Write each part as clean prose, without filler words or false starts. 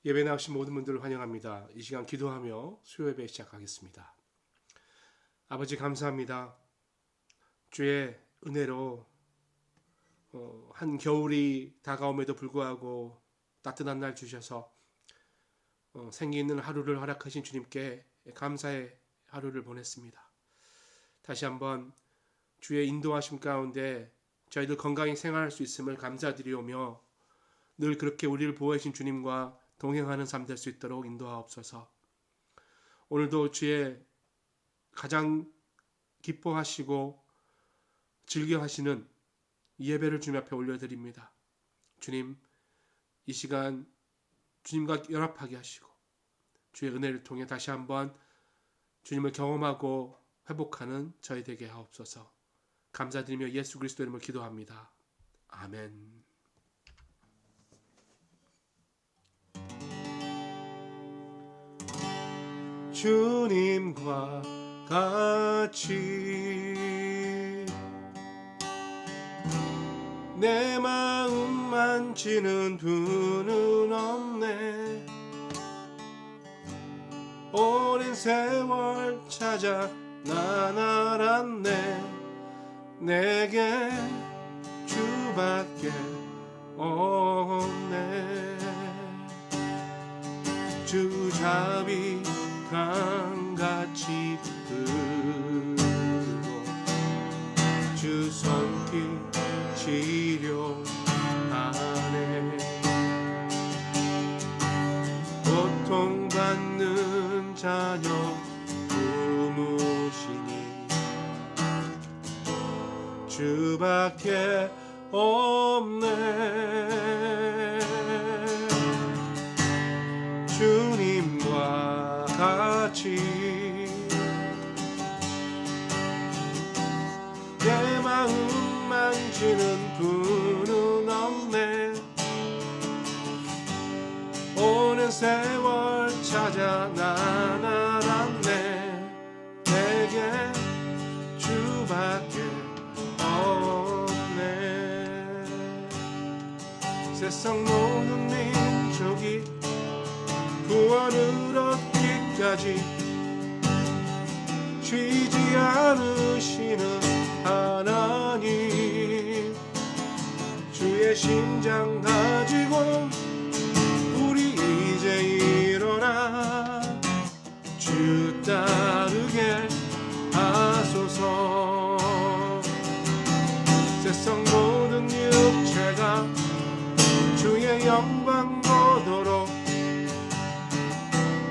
예배 나오신 모든 분들을 환영합니다. 이 시간 기도하며 수요 예배 시작하겠습니다. 아버지 감사합니다. 주의 은혜로 한겨울이 다가옴에도 불구하고 따뜻한 날 주셔서 생기 있는 하루를 허락하신 주님께 감사의 하루를 보냈습니다. 다시 한번 주의 인도하심 가운데 저희들 건강히 생활할 수 있음을 감사드리오며 늘 그렇게 우리를 보호해 주신 주님과 동행하는 삶 될 수 있도록 인도하옵소서. 오늘도 주의 가장 기뻐하시고 즐겨하시는 이 예배를 주님 앞에 올려드립니다. 주님, 이 시간 주님과 연합하게 하시고 주의 은혜를 통해 다시 한번 주님을 경험하고 회복하는 저희 되게 하옵소서. 감사드리며 예수 그리스도 이름으로 기도합니다. 아멘. 주님과 같이 내 마음 만지는 분은 없네. 오랜 세월 찾아 난 알았네. 내게 주밖에 없네. 주 자비 강같이 흐르고 주 손길 치료하네. 고통받는 자녀 부모시니 주밖에 없네. 주님과 같이 내 마음 만지는 분은 없네. 오랜 세월 찾아 난 알았네. 내게 주밖에 없네. 세상 모든 민족이 구원을 얻기까지 쉬지 않으시는 하나님, 주의 심장 가지고 우리 이제 일어나 주 따르게 하소서. 세상 모든 육체가 주의 영광 보도록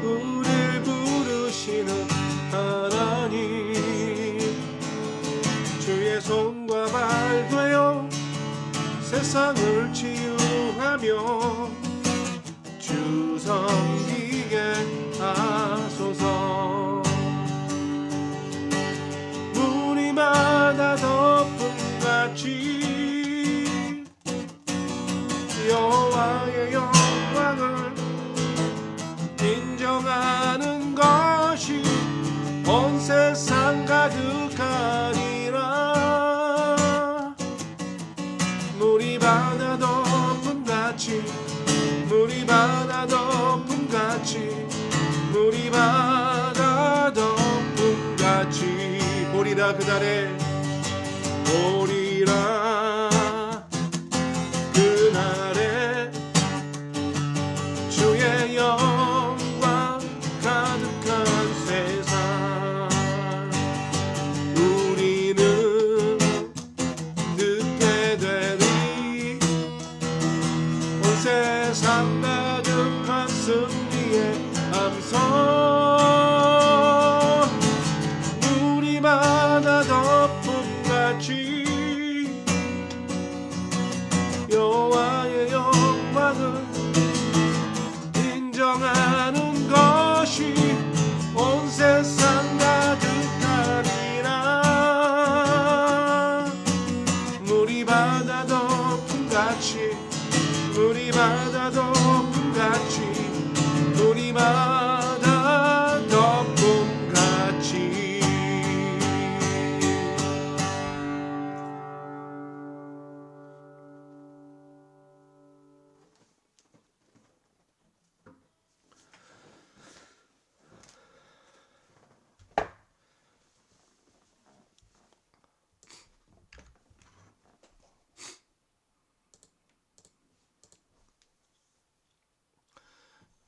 우릴 부르시는 하나님, 주의 손과 발 되어 세상을 치유하며 주 섬기게 하소서. 무리마다 덮음같이 여호와의 영광을 인정하는 것이 온 세상 가득하니라. 물이 바다 덮음같이 물이 바다 덮음같이 물이 바다 덮음같이 보리라. 그날에 보리라. 그날에 주의 영광 가득한 세상 우리는 듣게 되리. 온 세상 가득한 승리의 함성. 물이 바다 덮음같이 여호와의 영광을 인정하는 것이 온 세상 가득하리라. 물이 바다 덮음같이 물이 바다 덮음같이 물이 바다 덮음같이.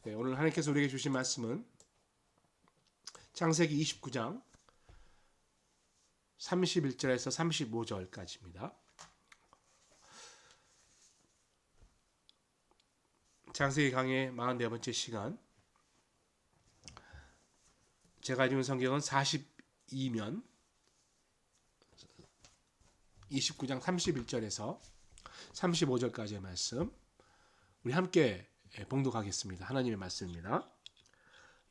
네, 오늘 하나님께서 우리에게 주신 말씀은 창세기 29장 31절에서 35절까지입니다. 창세기 강의 44번째 시간. 제가 읽은 성경은 42면 29장 31절에서 35절까지의 말씀 우리 함께 봉독하겠습니다. 하나님의 말씀입니다.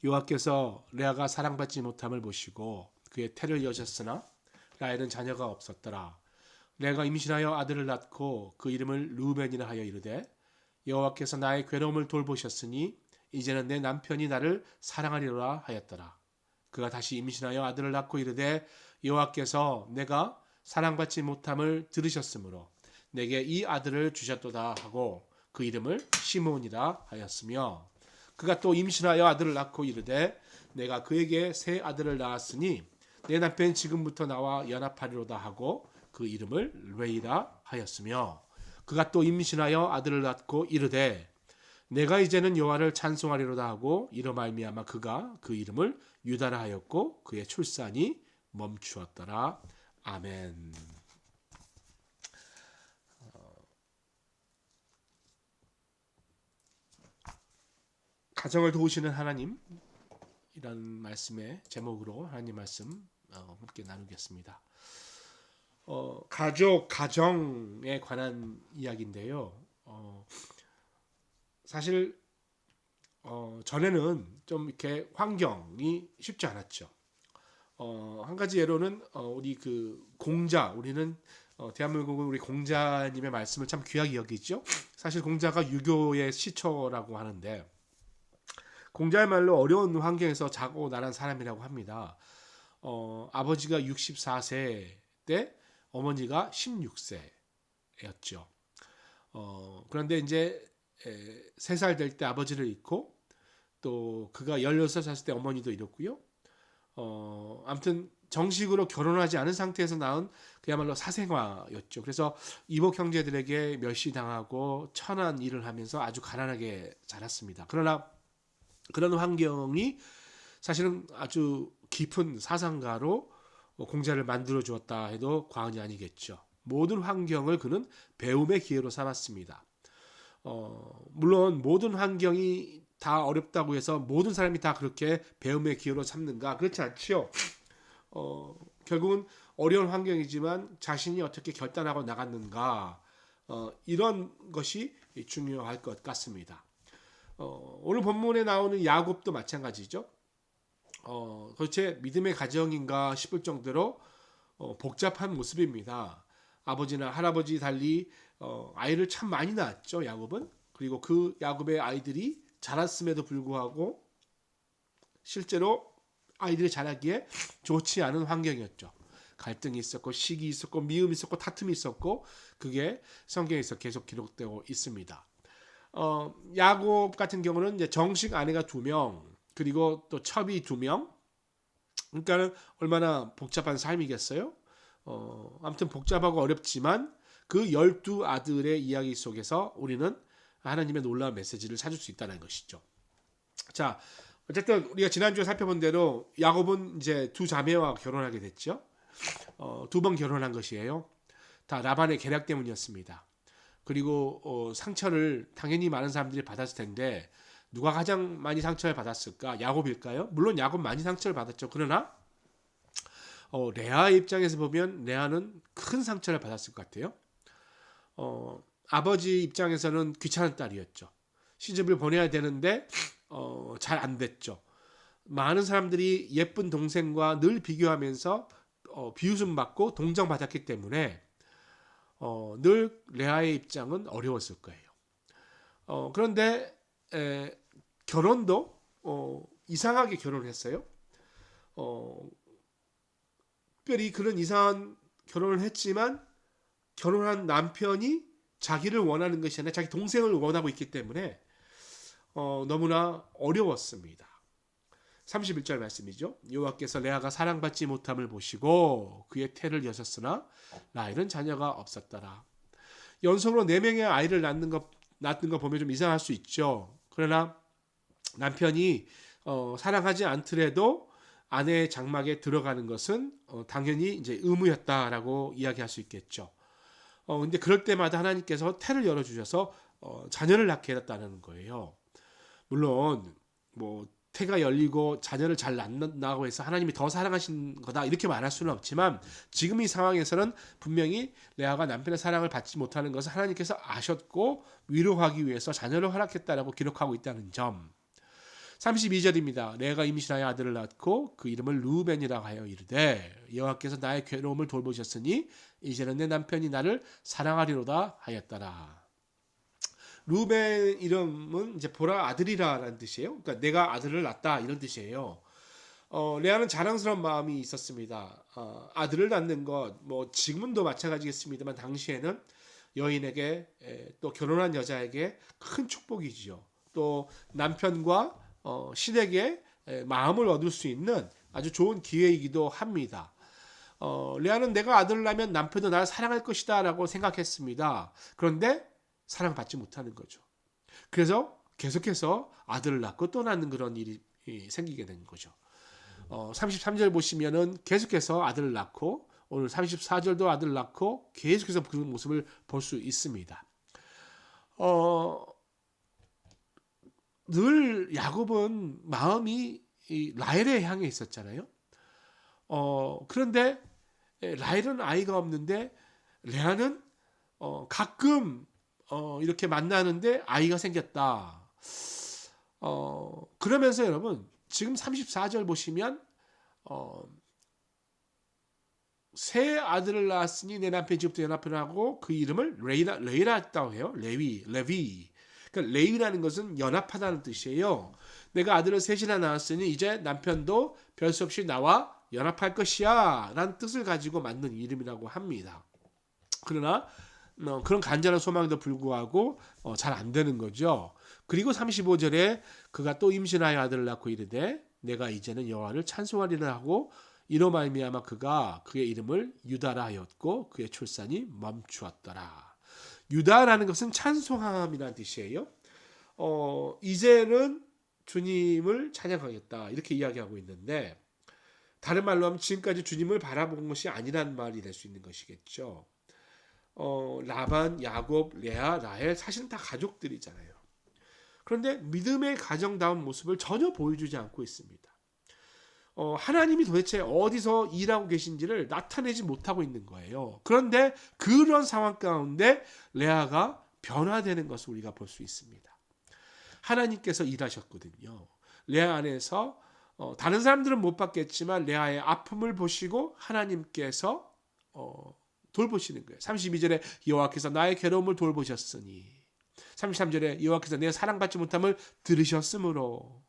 여호와께서 레아가 사랑받지 못함을 보시고 그의 태를 여셨으나 라헬은 자녀가 없었더라. 레아가 임신하여 아들을 낳고 그 이름을 르우벤이라 하여 이르되 여호와께서 나의 괴로움을 돌보셨으니 이제는 내 남편이 나를 사랑하리로라 하였더라. 그가 다시 임신하여 아들을 낳고 이르되 여호와께서 내가 사랑받지 못함을 들으셨으므로 내게 이 아들을 주셨도다 하고 그 이름을 시몬이라 하였으며 그가 또 임신하여 아들을 낳고 이르되 내가 그에게 새 아들을 낳았으니 내 남편 지금부터 나와 연합하리로다 하고 그 이름을 레이라 하였으며 그가 또 임신하여 아들을 낳고 이르되 내가 이제는 여호와를 찬송하리로다 하고 이로 말미암아 그가 그 이름을 유다라 하였고 그의 출산이 멈추었더라. 아멘. 가정을 도우시는 하나님 이런 말씀의 제목으로 하나님 말씀 함께 나누겠습니다. 가정에 관한 이야기인데요. 사실 전에는 좀 이렇게 환경이 쉽지 않았죠. 한 가지 예로는 우리 그 우리는 대한민국은 우리 공자님의 말씀을 참 귀하게 여기죠. 사실 공자가 유교의 시초라고 하는데 공자야말로 어려운 환경에서 자고 나란 사람이라고 합니다. 아버지가 64세 때 어머니가 16세였죠. 그런데 이제 3살 될 때 아버지를 잃고 또 그가 16살 때 어머니도 잃었고요. 아무튼 정식으로 결혼하지 않은 상태에서 낳은 그야말로 사생아였죠. 그래서 이복 형제들에게 멸시당하고 천한 일을 하면서 아주 가난하게 자랐습니다. 그러나 그런 환경이 사실은 아주 깊은 사상가로 공자를 만들어 주었다 해도 과언이 아니겠죠. 모든 환경을 그는 배움의 기회로 삼았습니다. 물론 모든 환경이 다 어렵다고 해서 모든 사람이 다 그렇게 배움의 기회로 삼는가? 그렇지 않죠. 결국은 어려운 환경이지만 자신이 어떻게 결단하고 나갔는가? 이런 것이 중요할 것 같습니다. 오늘 본문에 나오는 야곱도 마찬가지죠. 도대체 믿음의 가정인가 싶을 정도로 복잡한 모습입니다. 아버지나 할아버지 달리 아이를 참 많이 낳았죠. 야곱은. 그리고 그 야곱의 아이들이 자랐음에도 불구하고 실제로 아이들이 자라기에 좋지 않은 환경이었죠. 갈등이 있었고 시기 있었고 미움이 있었고 다툼이 있었고 그게 성경에서 계속 기록되고 있습니다. 야곱 같은 경우는 이제 정식 아내가 2명 그리고 또 첩이 2명. 그러니까는 얼마나 복잡한 삶이겠어요. 아무튼 복잡하고 어렵지만 그 12아들의 이야기 속에서 우리는 하나님의 놀라운 메시지를 찾을 수 있다는 것이죠. 자, 어쨌든 우리가 지난주에 살펴본 대로 야곱은 이제 2자매와 결혼하게 됐죠. 2번 결혼한 것이에요. 다 라반의 계략 때문이었습니다. 그리고 상처를 당연히 많은 사람들이 받았을 텐데 누가 가장 많이 상처를 받았을까? 야곱일까요? 물론 야곱 많이 상처를 받았죠. 그러나 레아의 입장에서 보면 레아는 큰 상처를 받았을 것 같아요. 아버지 입장에서는 귀찮은 딸이었죠. 시집을 보내야 되는데 잘 안 됐죠. 많은 사람들이 예쁜 동생과 늘 비교하면서 비웃음 받고 동정받았기 때문에 늘 레아의 입장은 어려웠을 거예요. 그런데 결혼도 이상하게 결혼했어요. 특별히 그런 이상한 결혼을 했지만 결혼한 남편이 자기를 원하는 것이 아니라 자기 동생을 원하고 있기 때문에 너무나 어려웠습니다. 31절 말씀이죠. 여호와께서 레아가 사랑받지 못함을 보시고 그의 태를 여셨으나 라헬은 자녀가 없었더라. 연속으로 4명의 아이를 낳는 거 보면 좀 이상할 수 있죠. 그러나 남편이 사랑하지 않더라도 아내의 장막에 들어가는 것은 당연히 이제 의무였다라고 이야기할 수 있겠죠. 근데 그럴 때마다 하나님께서 태를 열어주셔서 자녀를 낳게 했다는 거예요. 물론 뭐 태가 열리고 자녀를 잘 낳는다고 해서 하나님이 더 사랑하신 거다 이렇게 말할 수는 없지만 지금 이 상황에서는 분명히 레아가 남편의 사랑을 받지 못하는 것을 하나님께서 아셨고 위로하기 위해서 자녀를 허락했다라고 기록하고 있다는 점. 32절입니다. 레아가 임신하여 아들을 낳고 그 이름을 르우벤이라고 하여 이르되 여호와께서 나의 괴로움을 돌보셨으니 이제는 내 남편이 나를 사랑하리로다 하였더라. 르우벤 이름은 이제 보라 아들이라는 뜻이에요. 그러니까 내가 아들을 낳다 이런 뜻이에요. 레아는 자랑스러운 마음이 있었습니다. 아들을 낳는 것, 뭐 지금도 마찬가지겠습니다만 당시에는 여인에게 또 결혼한 여자에게 큰 축복이지요. 또 남편과 신에게 마음을 얻을 수 있는 아주 좋은 기회이기도 합니다. 레아는 내가 아들을 낳으면 남편도 나를 사랑할 것이다 라고 생각했습니다. 그런데 사랑받지 못하는 거죠. 그래서 계속해서 아들을 낳고 또 낳는 그런 일이 생기게 된 거죠. 33절 보시면은 계속해서 아들을 낳고 오늘 34절도 아들을 낳고 계속해서 그런 모습을 볼 수 있습니다. 늘 야곱은 마음이 라헬에 향해 있었잖아요. 그런데 라헬은 아이가 없는데 레아는 가끔 이렇게 만나는데 아이가 생겼다. 그러면서 여러분 지금 34절 보시면 새 아들을 낳았으니 내 남편 집부터 연합하라고 그 이름을 레이라 했다고 해요. 레위. 그러니까 레위라는 것은 연합하다는 뜻이에요. 내가 아들을 셋이나 낳았으니 이제 남편도 별 수 없이 나와 연합할 것이야 라는 뜻을 가지고 만든 이름이라고 합니다. 그러나 그런 간절한 소망에도 불구하고 잘 안 되는 거죠. 그리고 35절에 그가 또 임신하여 아들을 낳고 이르되 내가 이제는 여호와를 찬송하리라 하고 이로 말미암아 그가 그의 이름을 유다라 하였고 그의 출산이 멈추었더라. 유다라는 것은 찬송함이라는 뜻이에요. 이제는 주님을 찬양하겠다 이렇게 이야기하고 있는데 다른 말로 하면 지금까지 주님을 바라본 것이 아니라는 말이 될 수 있는 것이겠죠. 라반, 야곱, 레아, 라헬 사실은 다 가족들이잖아요. 그런데 믿음의 가정다운 모습을 전혀 보여주지 않고 있습니다. 하나님이 도대체 어디서 일하고 계신지를 나타내지 못하고 있는 거예요. 그런데 그런 상황 가운데 레아가 변화되는 것을 우리가 볼 수 있습니다. 하나님께서 일하셨거든요. 레아 안에서 다른 사람들은 못 봤겠지만 레아의 아픔을 보시고 하나님께서 돌보시는 거예요. 32절에 여호와께서 나의 괴로움을 돌보셨으니 33절에 여호와께서 내 사랑받지 못함을 들으셨으므로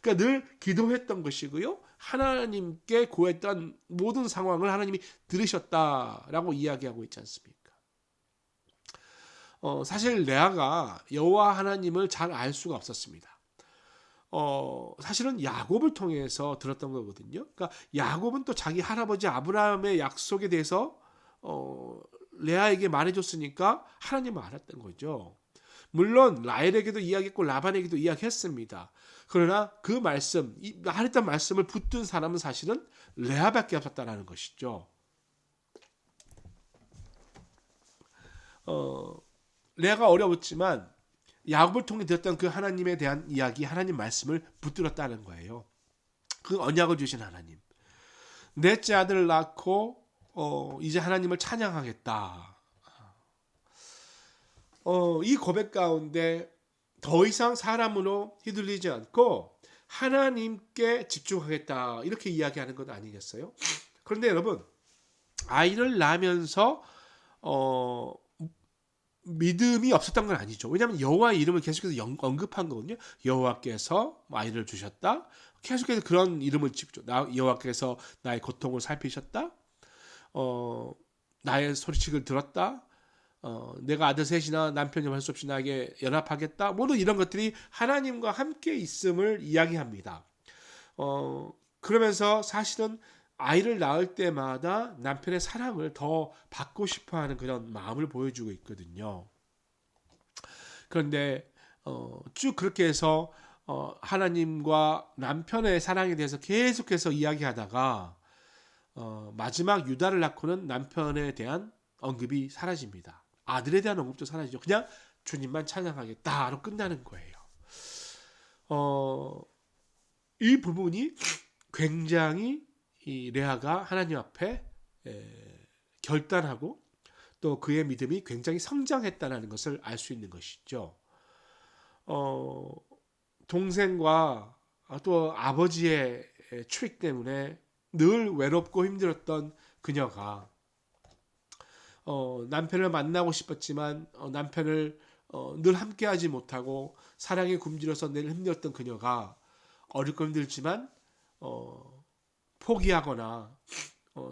그러니까 늘 기도했던 것이고요. 하나님께 구했던 모든 상황을 하나님이 들으셨다라고 이야기하고 있지 않습니까? 사실 레아가 여호와 하나님을 잘 알 수가 없었습니다. 사실은 야곱을 통해서 들었던 거거든요. 그러니까 야곱은 또 자기 할아버지 아브라함의 약속에 대해서 레아에게 말해줬으니까 하나님을 알았던 거죠. 물론 라헬에게도 이야기했고 라반에게도 이야기했습니다. 그러나 그 말씀, 말했던 말씀을 붙든 사람은 사실은 레아밖에 없었다는 것이죠. 레아가 어려웠지만 야곱을 통해 들었던 그 하나님에 대한 이야기, 하나님 말씀을 붙들었다는 거예요. 그 언약을 주신 하나님. 넷째 아들을 낳고 이제 하나님을 찬양하겠다. 이 고백 가운데 더 이상 사람으로 휘둘리지 않고 하나님께 집중하겠다 이렇게 이야기하는 것 아니겠어요? 그런데 여러분 아이를 낳으면서 믿음이 없었던 건 아니죠. 왜냐하면 여호와의 이름을 계속해서 언급한 거거든요. 여호와께서 아이를 주셨다. 계속해서 그런 이름을 짓죠. 여호와께서 나의 고통을 살피셨다. 나의 소리책을 들었다. 내가 아들 셋이나 남편이 할 수 없이 나에게 연합하겠다. 모두 이런 것들이 하나님과 함께 있음을 이야기합니다. 그러면서 사실은 아이를 낳을 때마다 남편의 사랑을 더 받고 싶어하는 그런 마음을 보여주고 있거든요. 그런데 쭉 그렇게 해서 하나님과 남편의 사랑에 대해서 계속해서 이야기하다가 마지막 유다를 낳고는 남편에 대한 언급이 사라집니다. 아들에 대한 언급도 사라지죠. 그냥 주님만 찬양하겠다로 끝나는 거예요. 이 부분이 굉장히 이 레아가 하나님 앞에 결단하고 또 그의 믿음이 굉장히 성장했다는 것을 알 수 있는 것이죠. 동생과 또 아버지의 트릭 때문에 늘 외롭고 힘들었던 그녀가 남편을 만나고 싶었지만 남편을 늘 함께하지 못하고 사랑에 굶주려서 늘 힘들었던 그녀가 어렵고 힘들지만 포기하거나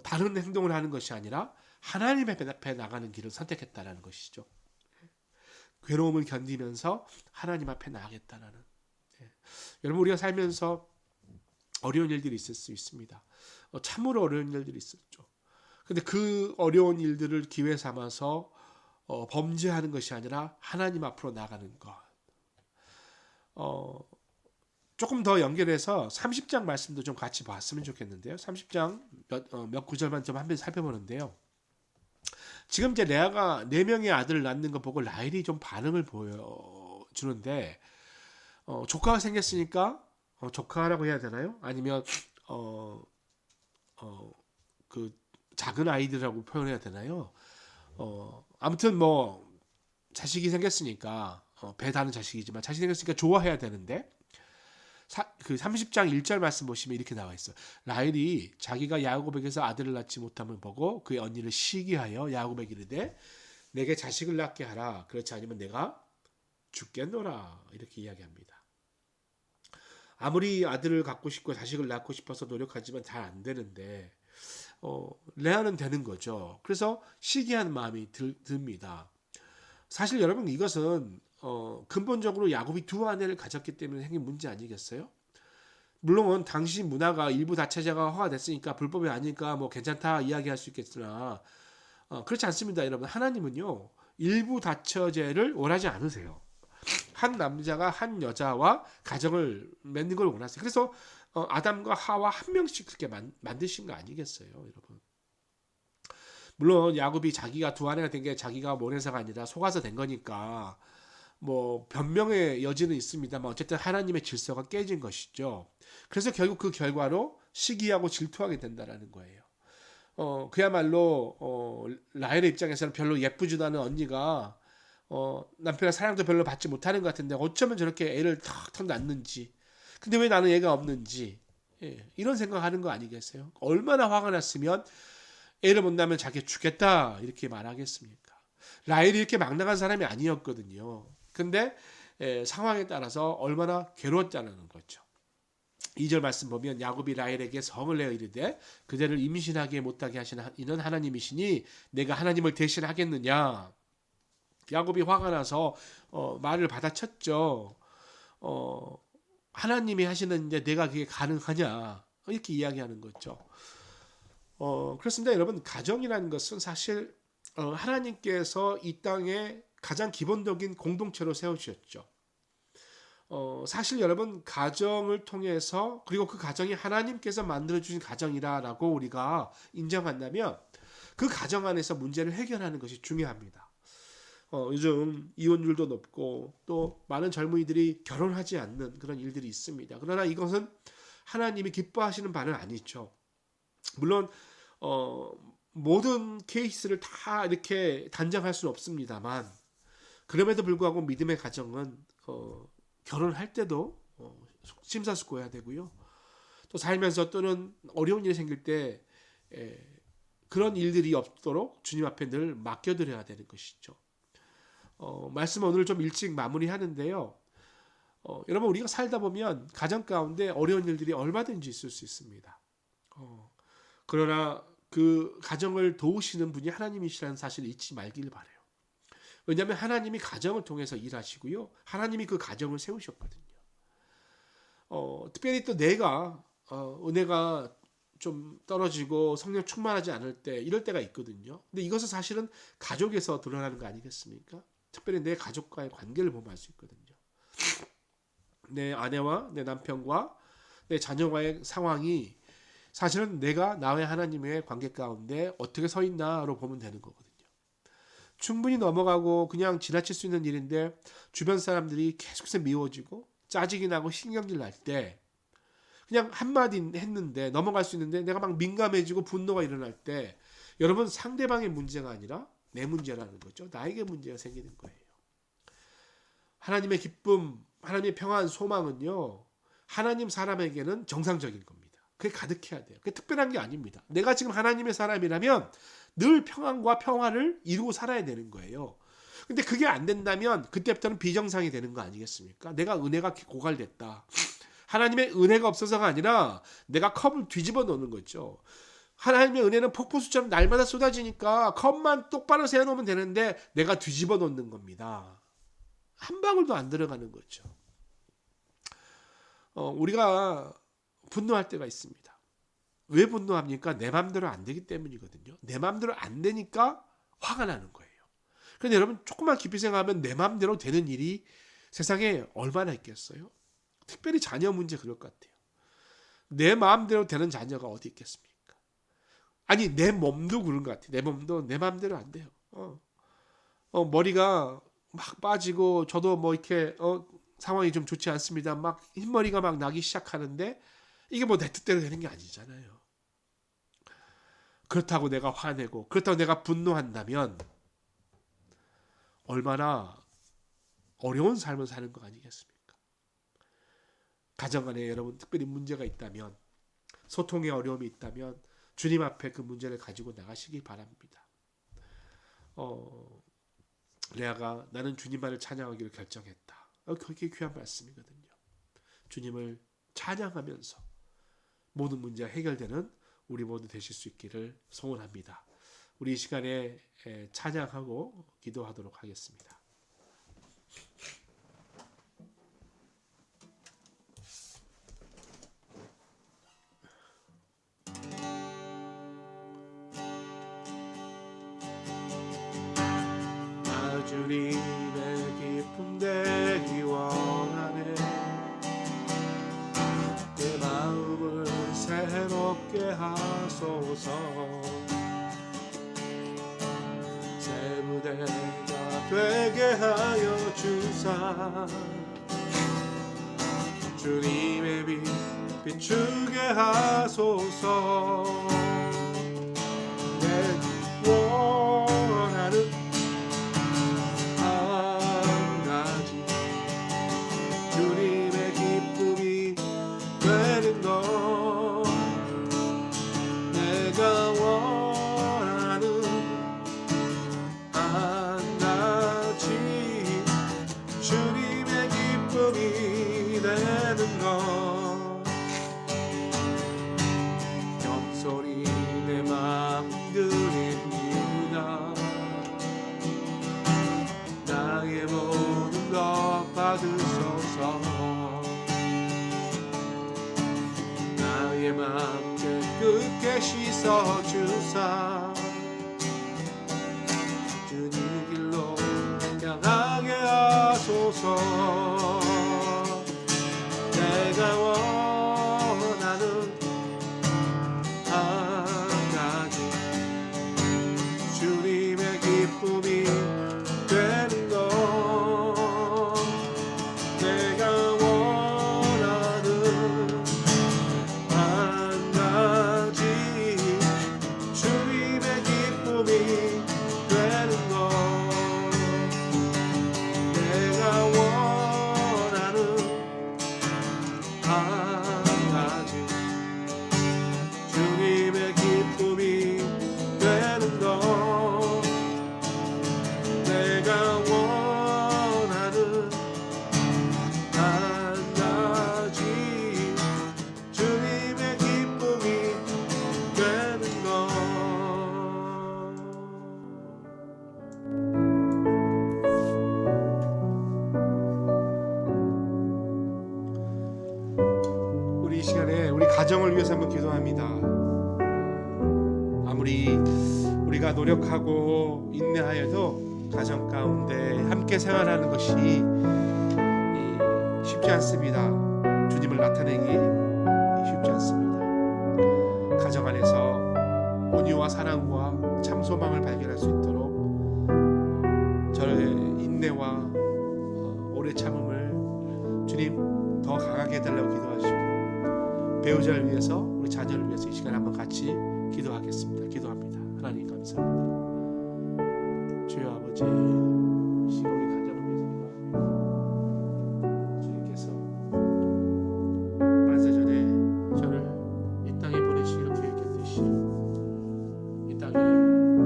다른 행동을 하는 것이 아니라 하나님의 앞에 나가는 길을 선택했다는 것이죠. 괴로움을 견디면서 하나님 앞에 나가겠다는. 여러분 우리가 살면서 어려운 일들이 있을 수 있습니다. 참으로 어려운 일들이 있었죠. 근데 그 어려운 일들을 기회 삼아서 범죄하는 것이 아니라 하나님 앞으로 나가는 것. 조금 더 연결해서 30장 말씀도 좀 같이 봤으면 좋겠는데요. 30장 몇 구절만 좀 한번 살펴보는데요. 지금 이제 레아가 4명의 아들을 낳는 거 보고 라헬이 좀 반응을 보여주는데 조카가 생겼으니까 조카라고 해야 되나요? 아니면 그 작은 아이들이라고 표현해야 되나요? 아무튼 뭐 자식이 생겼으니까 배 다는 자식이지만 자식이 생겼으니까 좋아해야 되는데 그 30장 1절 말씀 보시면 이렇게 나와 있어요. 라헬이 자기가 야곱에게서 아들을 낳지 못함을 보고 그의 언니를 시기하여 야곱에게 이르되 내게 자식을 낳게 하라. 그렇지 않으면 내가 죽겠노라. 이렇게 이야기합니다. 아무리 아들을 갖고 싶고 자식을 낳고 싶어서 노력하지만 잘 안 되는데 레아는 되는 거죠. 그래서 시기한 마음이 듭니다. 사실 여러분 이것은 근본적으로 야곱이 2아내를 가졌기 때문에 생긴 문제 아니겠어요? 물론 당시 문화가 일부 다처제가 허가됐으니까 불법이 아니니까 뭐 괜찮다 이야기할 수 있겠으나 그렇지 않습니다. 여러분 하나님은요 일부 다처제를 원하지 않으세요. 한 남자가 한 여자와 가정을 맺는 걸 원하세요. 그래서 아담과 하와 한 명씩 그렇게 만드신 거 아니겠어요, 여러분? 물론 야곱이 자기가 2아내가 된 게 자기가 원해서가 아니라 속아서 된 거니까 뭐 변명의 여지는 있습니다만 어쨌든 하나님의 질서가 깨진 것이죠. 그래서 결국 그 결과로 시기하고 질투하게 된다라는 거예요. 그야말로 라헬의 입장에서는 별로 예쁘지도 않은 언니가 남편의 사랑도 별로 받지 못하는 것 같은데 어쩌면 저렇게 애를 턱턱 낳는지, 근데 왜 나는 애가 없는지, 이런 생각하는 거 아니겠어요? 얼마나 화가 났으면 애를 못 낳으면 자기 죽겠다 이렇게 말하겠습니까? 라헬이 이렇게 막 나간 사람이 아니었거든요. 근데 상황에 따라서 얼마나 괴로웠다는 거죠. 2절 말씀 보면 야곱이 라헬에게 성을 내어 이르되 그대를 임신하게 못하게 하시는 이는 하나님이시니 내가 하나님을 대신하겠느냐. 야곱이 화가 나서 말을 받아쳤죠. 하나님이 하시는데 내가 그게 가능하냐 이렇게 이야기하는 거죠. 그렇습니다. 여러분 가정이라는 것은 사실 하나님께서 이 땅에 가장 기본적인 공동체로 세우셨죠. 사실 여러분 가정을 통해서 그리고 그 가정이 하나님께서 만들어주신 가정이라고 우리가 인정한다면 그 가정 안에서 문제를 해결하는 것이 중요합니다. 요즘 이혼율도 높고 또 많은 젊은이들이 결혼하지 않는 그런 일들이 있습니다. 그러나 이것은 하나님이 기뻐하시는 바는 아니죠. 물론 모든 케이스를 다 이렇게 단정할 수는 없습니다만 그럼에도 불구하고 믿음의 가정은 결혼할 때도 심사숙고해야 되고요. 또 살면서 또는 어려운 일이 생길 때 그런 일들이 없도록 주님 앞에 늘 맡겨드려야 되는 것이죠. 말씀 오늘 좀 일찍 마무리하는데요. 여러분 우리가 살다 보면 가정 가운데 어려운 일들이 얼마든지 있을 수 있습니다. 그러나 그 가정을 도우시는 분이 하나님이시라는 사실을 잊지 말길 바라요. 왜냐하면 하나님이 가정을 통해서 일하시고요. 하나님이 그 가정을 세우셨거든요. 특별히 또 내가 은혜가 좀 떨어지고 성령 충만하지 않을 때 이럴 때가 있거든요. 근데 이것은 사실은 가족에서 드러나는 거 아니겠습니까? 특별히 내 가족과의 관계를 보면 알 수 있거든요. 내 아내와 내 남편과 내 자녀와의 상황이 사실은 내가 나와 하나님의 관계 가운데 어떻게 서 있나로 보면 되는 거거든요. 충분히 넘어가고 그냥 지나칠 수 있는 일인데 주변 사람들이 계속해서 미워지고 짜증이 나고 신경질 날 때 그냥 한마디 했는데 넘어갈 수 있는데 내가 막 민감해지고 분노가 일어날 때 여러분 상대방의 문제가 아니라 내 문제라는 거죠. 나에게 문제가 생기는 거예요. 하나님의 기쁨, 하나님의 평안, 소망은요. 하나님 사람에게는 정상적인 겁니다. 그게 가득해야 돼요. 그게 특별한 게 아닙니다. 내가 지금 하나님의 사람이라면 늘 평안과 평화를 이루고 살아야 되는 거예요. 근데 그게 안 된다면 그때부터는 비정상이 되는 거 아니겠습니까? 내가 은혜가 고갈됐다. 하나님의 은혜가 없어서가 아니라 내가 컵을 뒤집어 놓는 거죠. 하나님의 은혜는 폭포수처럼 날마다 쏟아지니까 컵만 똑바로 세워놓으면 되는데 내가 뒤집어 놓는 겁니다. 한 방울도 안 들어가는 거죠. 우리가 분노할 때가 있습니다. 왜 분노합니까? 내 마음대로 안 되기 때문이거든요. 내 마음대로 안 되니까 화가 나는 거예요. 그런데 여러분 조금만 깊이 생각하면 내 마음대로 되는 일이 세상에 얼마나 있겠어요? 특별히 자녀 문제 그럴 것 같아요. 내 마음대로 되는 자녀가 어디 있겠습니까? 아니 내 몸도 그런 것 같아요. 내 몸도 내 마음대로 안 돼요. 머리가 막 빠지고 저도 뭐 이렇게 상황이 좀 좋지 않습니다. 막 흰머리가 막 나기 시작하는데 이게 뭐 내 뜻대로 되는 게 아니잖아요. 그렇다고 내가 화내고 그렇다고 내가 분노한다면 얼마나 어려운 삶을 사는 거 아니겠습니까? 가정 안에 여러분 특별히 문제가 있다면 소통에 어려움이 있다면 주님 앞에 그 문제를 가지고 나가시기 바랍니다. 레아가 나는 주님만을 찬양하기로 결정했다. 그게 귀한 말씀이거든요. 주님을 찬양하면서 모든 문제가 해결되는 우리 모두 되실 수 있기를 소원합니다. 우리 이 시간에 찬양하고 기도하도록 하겠습니다. 주님의 기쁨 되기 원하네. 내 마음을 새롭게 하소서. 새 무대가 되게 하여 주사. 주님의 빛 비추게 하소서. 내 원하는 주님의 기쁨이 되는 것. 내가 원하는 한 가지 주님의 기쁨이 되는 것. 겸손히 내 맘 드립니다. 나의 모든 것 받으소서. 나의 맘 깨끗게 씻어주사. 주님 길로 향하게 하소서. 내가 원하는 한 가지 주님의 기쁨이 되는 것. 내가 원하는 한 가지 주님의 기쁨이 되는 것. 내가 원하는 한 가지 주님의 기쁨이 되는 것. 내가 원하는 한 가지 주님의 기쁨이 되는 것. 우리 이 시간에 우리 가정을 위해서 한번 기도합니다. 아무리 우리가 노력하고 인내하여도 가정 가운데 함께 생활하는 것이 쉽지 않습니다. 주님을 나타내기 쉽지 않습니다. 가정 안에서 온유와 사랑과 참 소망을 발견할 수 있도록 저의 인내와 오래 참음을 주님 더 강하게 해달라고 기도하시고, 배우자를 위해서, 우리 자녀를 위해서 이 시간 한번 같이 기도하겠습니다. 기도합니다. 하나님 감사합니다. 주여 아버지, 이 시간 우리 가정을 위해서 기도합니다. 주님께서 만세전에 저를 이 땅에 보내시기로 계획했듯이 이 땅에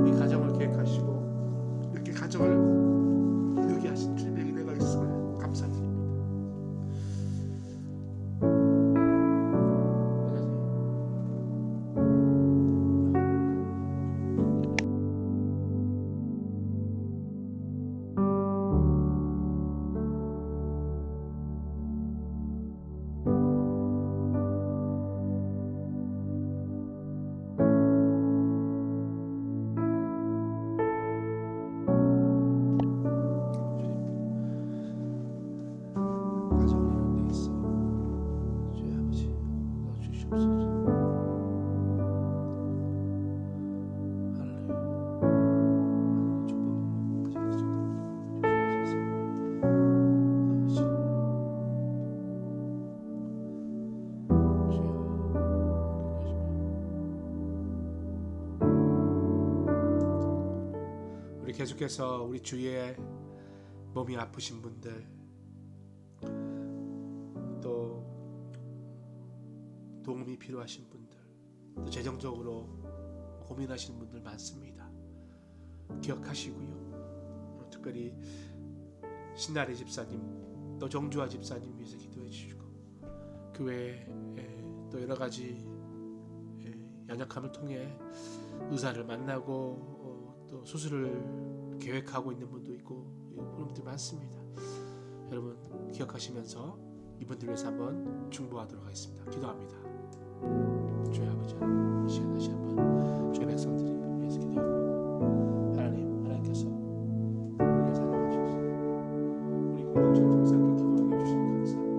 우리 가정을 계획하시고 이렇게 가정을 이루게 하신 주님의 은혜가 있음을 감사드립니다. 우리 계속해서 우리 주위에 몸이 아프신 분들, 또 도움이 필요하신 분들, 또 재정적으로 고민하시는 분들 많습니다. 기억하시고요. 특별히 신나래 집사님, 또 정주아 집사님 위해서 기도해 주시고, 그 외에 또 여러 가지 연약함을 통해 의사를 만나고 또 수술을 계획하고 있는 분도 있고 그런 분들 많습니다. 여러분 기억하시면서 이분들 위해서 한번 중보하도록 하겠습니다. 기도합니다. 주의 아버지 하나님, 이 시간 다시 한번 주의 백성들이 위해서 기도합니다. 하나님께서 우리를 사랑하셔서 우리 공동체를 통해서 함께 기도하게 해주시니 감사합니다.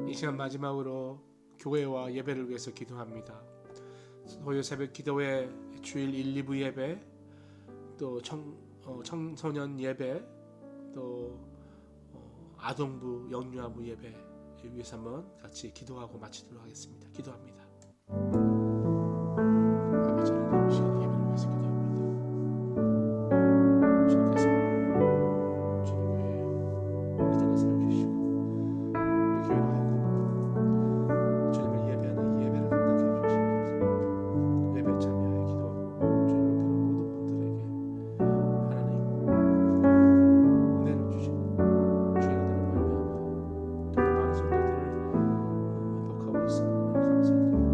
이 시간 마지막으로 교회와 예배를 위해서 기도합니다. 소요 새벽 기도회, 주일 1, 2부 예배, 또 청소년 예배, 또 아동부, 영유아부 예배 위해서 한번 같이 기도하고 마치도록 하겠습니다. 기도합니다. 아버지 하나님, 이 시간 예배를 위해서 기도합니다. 주님께서 주님 교회에 이 땅에 세워주시고 우리 교회를 하고 주님을 예배하는 이 예배를 감당해 주시옵소서. 예배 참여하여 기도하고 주님을 높이는 모든 분들에게 하나님 은혜를 주시고 주의 은혜를 말미암아 또 많은 성도들을 회복하고 있음을 감사드립니다.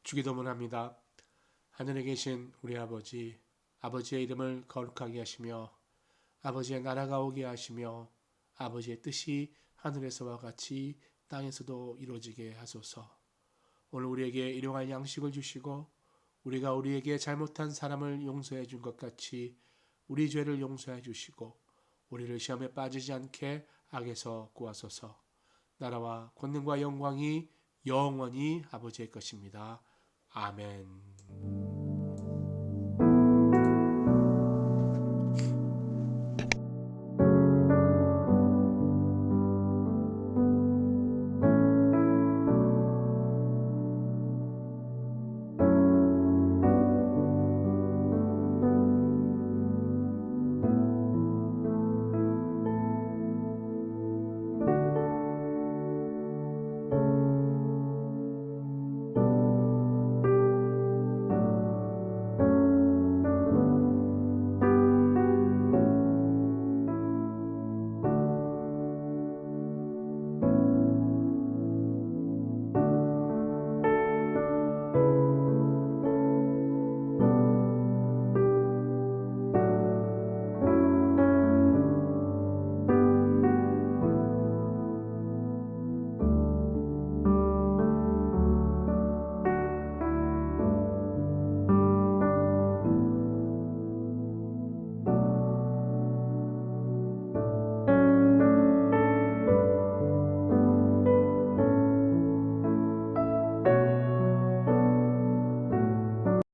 주기도문 합니다. 하늘에 계신 우리 아버지, 아버지의 이름을 거룩하게 하시며 아버지의 나라가 오게 하시며 아버지의 뜻이 하늘에서와 같이 땅에서도 이루어지게 하소서. 오늘 우리에게 일용할 양식을 주시고 우리가 우리에게 잘못한 사람을 용서해 준 것 같이 우리 죄를 용서해 주시고 우리를 시험에 빠지지 않게 악에서 구하소서. 나라와 권능과 영광이 영원히 아버지의 것입니다. 아멘.